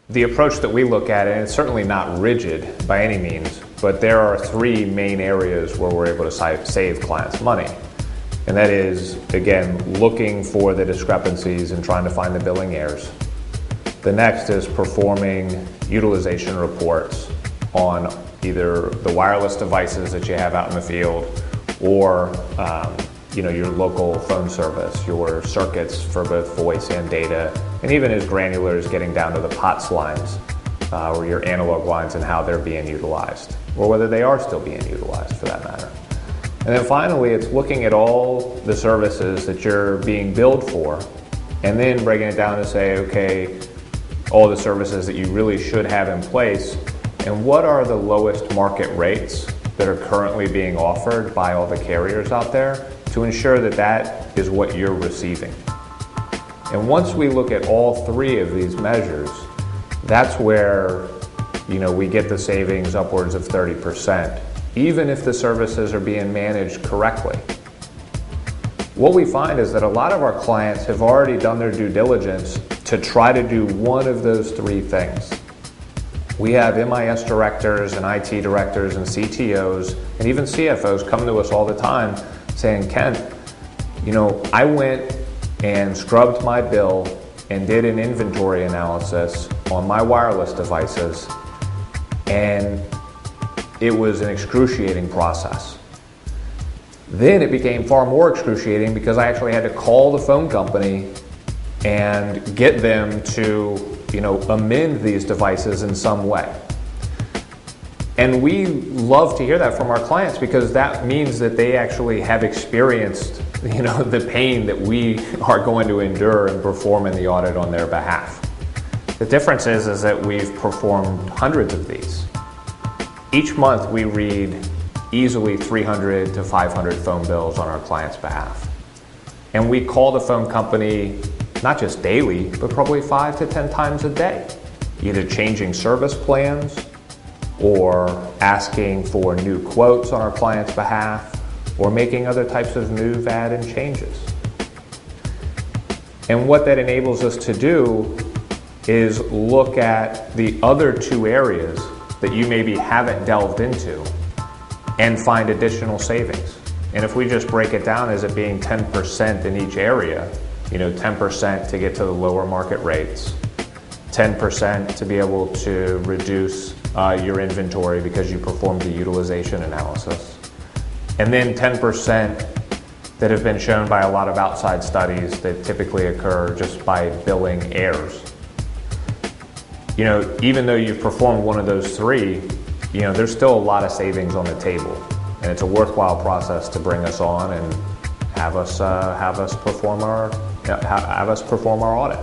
The approach that we look at, and it's certainly not rigid by any means, but there are three main areas where we're able to save clients money. And that is, again, looking for the discrepancies and trying to find the billing errors. The next is performing utilization reports on either the wireless devices that you have out in the field or your local phone service, your circuits for both voice and data, and even as granular as getting down to the POTS lines or your analog lines and how they're being utilized, or whether they are still being utilized for that matter. And then finally, it's looking at all the services that you're being billed for and then breaking it down to say, okay, all the services that you really should have in place, and what are the lowest market rates that are currently being offered by all the carriers out there to ensure that that is what you're receiving. And once we look at all three of these measures, that's where we get the savings upwards of 30%, even if the services are being managed correctly. What we find is that a lot of our clients have already done their due diligence to try to do one of those three things. We have MIS directors and IT directors and CTOs and even CFOs come to us all the time saying, Kent, I went and scrubbed my bill and did an inventory analysis on my wireless devices, and it was an excruciating process. Then it became far more excruciating because I actually had to call the phone company and get them to amend these devices in some way. And we love to hear that from our clients because that means that they actually have experienced the pain that we are going to endure and perform in the audit on their behalf. The difference is that we've performed hundreds of these. Each month we read easily 300 to 500 phone bills on our client's behalf. And we call the phone company not just daily, but probably 5 to 10 times a day, either changing service plans or asking for new quotes on our client's behalf or making other types of move, add, and changes. And what that enables us to do is look at the other two areas that you maybe haven't delved into and find additional savings. And if we just break it down as it being 10% in each area, 10% to get to the lower market rates, 10% to be able to reduce your inventory because you performed the utilization analysis, and then 10% that have been shown by a lot of outside studies that typically occur just by billing errors. Even though you've performed one of those three, there's still a lot of savings on the table, and it's a worthwhile process to bring us on and have us perform our audit.